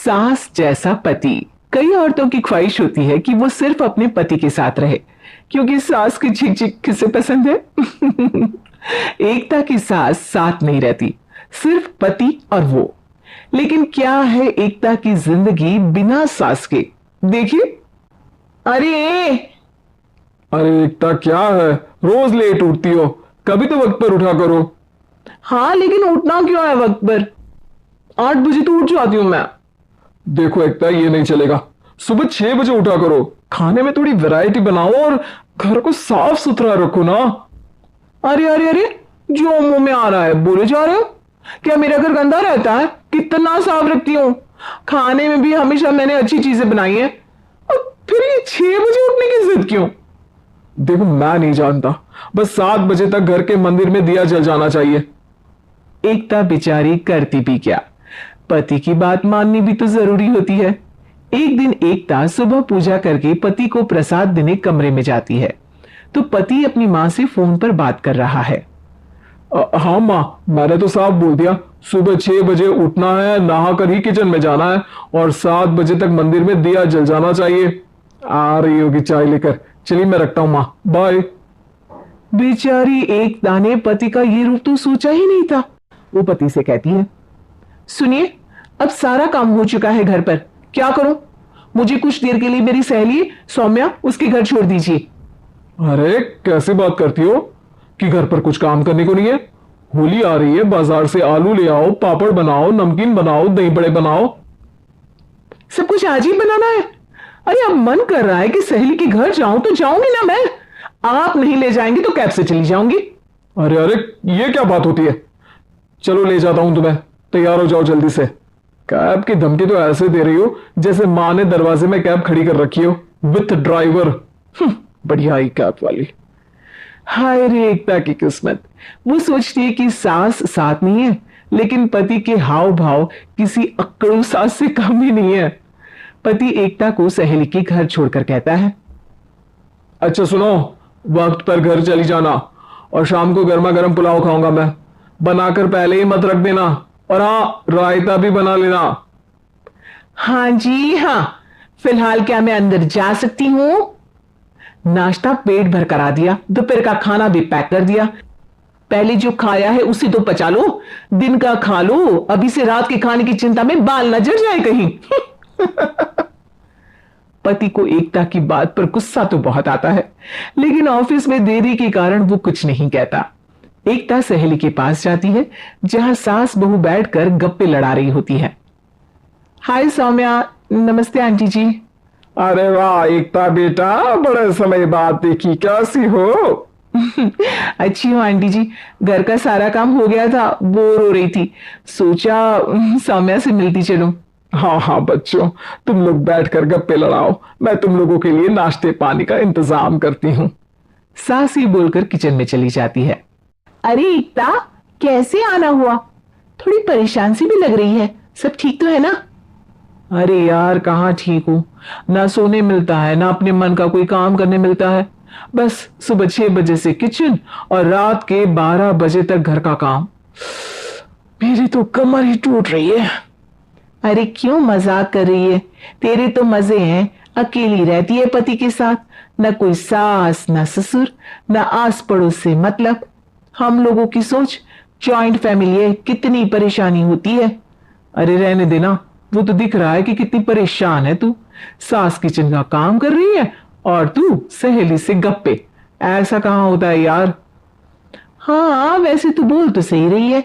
सास जैसा पति। कई औरतों की ख्वाहिश होती है कि वो सिर्फ अपने पति के साथ रहे, क्योंकि सास की झिक झिक किसे पसंद है। एकता की सास साथ नहीं रहती, सिर्फ पति और वो। लेकिन क्या है एकता की जिंदगी बिना सास के? देखिए। अरे अरे एकता, क्या है? रोज लेट उठती हो, कभी तो वक्त पर उठा करो। हाँ, लेकिन उठना क्यों है वक्त पर? 8 बजे तो उठ जाती हूं मैं। देखो एकता, ये नहीं चलेगा। सुबह 6 बजे उठा करो। खाने में थोड़ी वैरायटी बनाओ और घर को साफ सुथरा रखो ना। अरे अरे अरे, जो मुंह में आ रहा है बोले जा रहे हो? क्या मेरा घर गंदा रहता है? कितना साफ रखती हूँ। खाने में भी हमेशा मैंने अच्छी चीजें बनाई है। और फिर ये 6 बजे उठने की जिद क्यों? देखो, मैं नहीं जानता, बस 7 बजे तक घर के मंदिर में दिया जल जाना चाहिए। एकता बेचारी करती भी क्या, पति की बात माननी भी तो जरूरी होती है। एक दिन एकता सुबह पूजा करके पति को प्रसाद देने कमरे में जाती है, तो पति अपनी मां से फोन पर बात कर रहा है। हाँ माँ, मैंने तो साफ बोल दिया, सुबह 6 बजे उठना है, नहा कर ही किचन में जाना है और 7 बजे तक मंदिर में दिया जल जाना चाहिए। आ रही होगी चाय लेकर। चलिए मैं रखता हूँ माँ, बाय। बेचारी एकता ने पति का ये रूप तो सोचा ही नहीं था। वो पति से कहती है, सुनिए, अब सारा काम हो चुका है घर पर, क्या करूं? मुझे कुछ देर के लिए मेरी सहेली सौम्या उसके घर छोड़ दीजिए। अरे कैसे बात करती हो कि घर पर कुछ काम करने को नहीं है? होली आ रही है, बाजार से आलू ले आओ, पापड़ बनाओ, नमकीन बनाओ, दही बड़े बनाओ। सब कुछ आज ही बनाना है? अरे अब मन कर रहा है कि सहेली के घर जाऊं तो जाऊंगी ना मैं। आप नहीं ले जाएंगे तो कैब से चली जाऊंगी। अरे अरे, ये क्या बात होती है? चलो ले जाता हूं तुम्हें, तैयार हो जाओ जल्दी से। कैब की धमकी तो ऐसे दे रही हो जैसे मां ने दरवाजे में कैब खड़ी कर रखी हो विथ ड्राइवर। बढ़िया ही कैब वाली। हाय रे एकता की किस्मत। वो सोचती है कि सास साथ नहीं है, लेकिन पति के हाव भाव किसी अक्कड़ू सास से कम ही नहीं है। पति एकता को सहेली के घर छोड़कर कहता है, अच्छा सुनो, वक्त पर घर चली जाना और शाम को गर्मा गर्म पुलाव खाऊंगा मैं। बनाकर पहले ही मत रख देना, और हाँ, रायता भी बना लेना। हाँ जी हाँ, फिलहाल क्या मैं अंदर जा सकती हूं? नाश्ता पेट भर करा दिया, दोपहर का खाना भी पैक कर दिया। पहले जो खाया है उसे तो पचा लो, दिन का खा लो, अभी से रात के खाने की चिंता में बाल न जड़ जाए कहीं। पति को एकता की बात पर गुस्सा तो बहुत आता है, लेकिन ऑफिस में देरी के कारण वो कुछ नहीं कहता। एकता सहेली के पास जाती है, जहां सास बहू बैठकर गप्पे लड़ा रही होती है। हाय सौम्या, नमस्ते आंटी जी। अरे वाह एकता बेटा, बड़े समय बाद देखी, कैसी हो? अच्छी हूँ आंटी जी, घर का सारा काम हो गया था, बोर हो रही थी, सोचा सौम्या से मिलती चलूं। हाँ हाँ बच्चों, तुम लोग बैठकर गप्पे लड़ाओ, मैं तुम लोगों के लिए नाश्ते पानी का इंतजाम करती हूँ। सास ही बोलकर किचन में चली जाती है। अरे एकता, कैसे आना हुआ? थोड़ी परेशान सी भी लग रही है, सब ठीक तो है ना? अरे यार, कहाँ ठीक हूं, ना सोने मिलता है, ना अपने मन का कोई काम करने मिलता है। बस सुबह 6 बजे से किचन और रात के 12 बजे तक घर का काम। मेरी तो कमर ही टूट रही है। अरे क्यों मजाक कर रही है? तेरे तो मजे हैं, अकेली रहती है पति के साथ, न कोई सास न ससुर, न आस पड़ोस से मतलब। हम लोगों की सोच, जॉइंट फैमिली है, कितनी परेशानी होती है। अरे रहने देना, वो तो दिख रहा है कि कितनी परेशान है तू। सास किचन का काम कर रही है और तू सहेली से गप्पे। ऐसा कहां होता है यार? हाँ वैसे तू बोल तो सही रही है,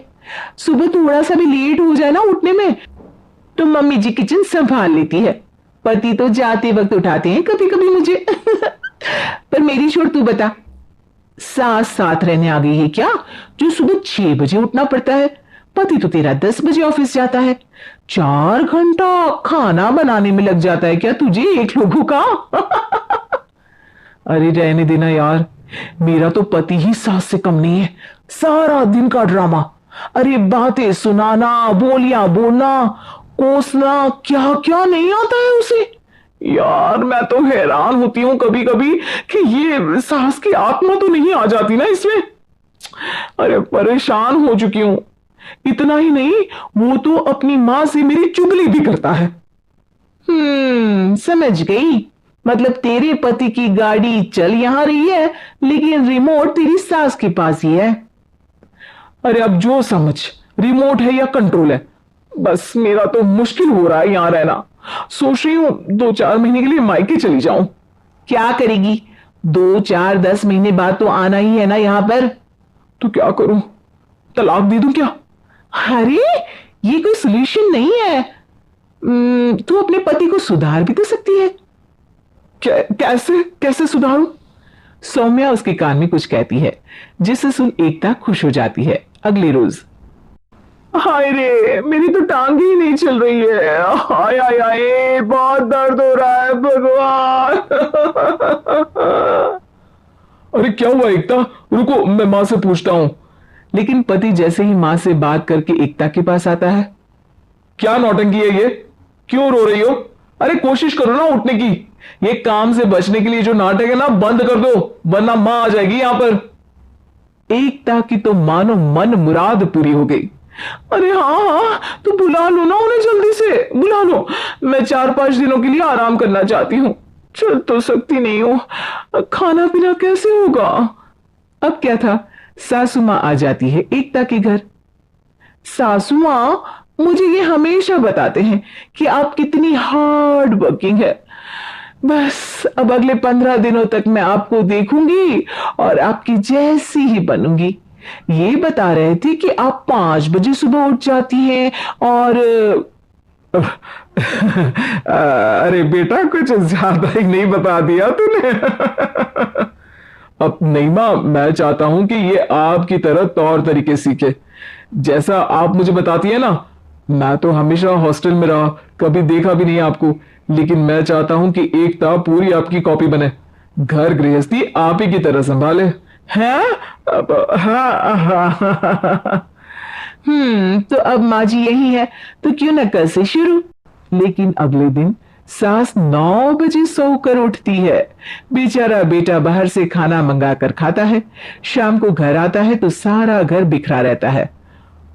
सुबह थोड़ा सा भी लेट हो जाए ना उठने में तो मम्मी जी किचन संभाल लेती है। पति तो जाते वक्त उठाते हैं कभी कभी मुझे। पर मेरी छोड़, तू बता, सास साथ रहने आ गई है क्या, जो सुबह 6 बजे उठना पड़ता है? पति तो तेरा 10 बजे ऑफिस जाता है, 4 घंटा खाना बनाने में लग जाता है क्या तुझे एक लोगों का? अरे रहने देना यार, मेरा तो पति ही सास से कम नहीं है। सारा दिन का ड्रामा, अरे बातें सुनाना, बोलियां बोलना, कोसना, क्या क्या नहीं आता है उसे। यार मैं तो हैरान होती हूं कभी कभी कि ये सास की आत्मा तो नहीं आ जाती ना इसमें। अरे परेशान हो चुकी हूं। इतना ही नहीं, वो तो अपनी मां से मेरी चुगली भी करता है। समझ गई। मतलब तेरे पति की गाड़ी चल यहां रही है, लेकिन रिमोट तेरी सास के पास ही है। अरे अब जो समझ, रिमोट है या कंट्रोल है, बस मेरा तो मुश्किल हो रहा है यहां रहना। सोच रही हूं 2-4 महीने के लिए मायके चली जाऊं। क्या करेगी? 2, 4, 10 महीने बाद तो आना ही है ना यहां पर। तो क्या करूं, तलाक दे दूं क्या? अरे ये कोई सोल्यूशन नहीं है। तू अपने पति को सुधार भी तो सकती है। कैसे कैसे सुधारूं? सौम्या उसके कान में कुछ कहती है, जिससे सुन एकता खुश हो जाती है। अगले रोज हाय रे, मेरी तो टांग ही नहीं चल रही है। हाय हाय हाय, बहुत दर्द हो रहा है भगवान। अरे क्या हुआ एकता, रुको मैं मां से पूछता हूं। लेकिन पति जैसे ही मां से बात करके एकता के पास आता है। क्या नौटंकी है ये, क्यों रो रही हो? अरे कोशिश करो ना उठने की। ये काम से बचने के लिए जो नाटक है ना, बंद कर दो, वरना मां आ जाएगी यहां पर। एकता की तो मानो मन मुराद पूरी हो गई। अरे हाँ हाँ, तो बुला लो ना उन्हें, जल्दी से बुला लो। मैं 4-5 दिनों के लिए आराम करना चाहती हूँ, चल तो सकती नहीं हूं। खाना पीना कैसे होगा? अब क्या था, सासू मां आ जाती है एकता के घर। सासू मां मुझे ये हमेशा बताते हैं कि आप कितनी हार्ड वर्किंग है। बस अब अगले 15 दिनों तक मैं आपको देखूंगी और आपकी जैसी ही बनूंगी। ये बता रहे थे कि आप 5 बजे सुबह उठ जाती हैं और अरे बेटा, कुछ ज्यादा ही नहीं बता दिया तूने। अब नहीं मां, मैं चाहता हूं कि ये आपकी तरह तौर तरीके सीखे, जैसा आप मुझे बताती है ना। मैं तो हमेशा हॉस्टल में रहा, कभी देखा भी नहीं आपको, लेकिन मैं चाहता हूं कि एकता पूरी आपकी कॉपी बने, घर गृहस्थी आप ही की तरह संभाले। हैं? हाँ। तो अब माँ जी यही है, तो क्यों ना कल से शुरू। लेकिन अगले दिन सास 9 बजे सोकर उठती है। बेचारा बेटा बाहर से खाना मंगा कर खाता है। शाम को घर आता है तो सारा घर बिखरा रहता है।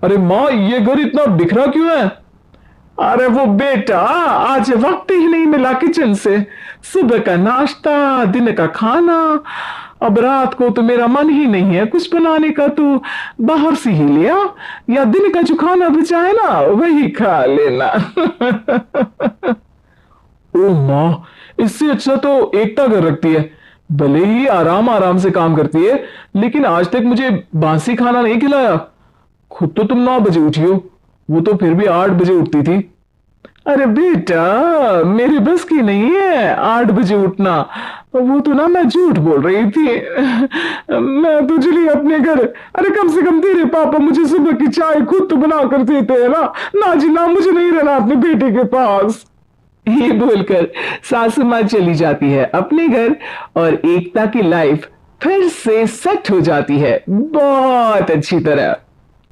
अरे माँ, ये घर इतना बिखरा क्यों है? अरे वो बेटा, आज वक्त ही नहीं मिला किचन से। सुबह का नाश्ता, दिन का खाना, अब रात को तो मेरा मन ही नहीं है कुछ बनाने का, तो बाहर से ही लिया, या दिन का जो खाना बचा है ना वही खा लेना। ओ माँ, इससे अच्छा तो एकता घर रखती है, भले ही आराम आराम से काम करती है, लेकिन आज तक मुझे बासी खाना नहीं खिलाया। खुद तो तुम 9 बजे उठी हो, वो तो फिर भी 8 बजे उठती थी। अरे बेटा, मेरे बस की नहीं है 8 बजे उठना, वो तो ना मैं झूठ बोल रही थी। मैं तो चली अपने घर। अरे कम से कम तेरे पापा मुझे सुबह की चाय खुद तो बना कर देते हैं ना। ना जी ना, मुझे नहीं रहना अपने बेटे के पास। ये बोलकर सासू मां चली जाती है अपने घर और एकता की लाइफ फिर से सेट हो जाती है बहुत अच्छी तरह।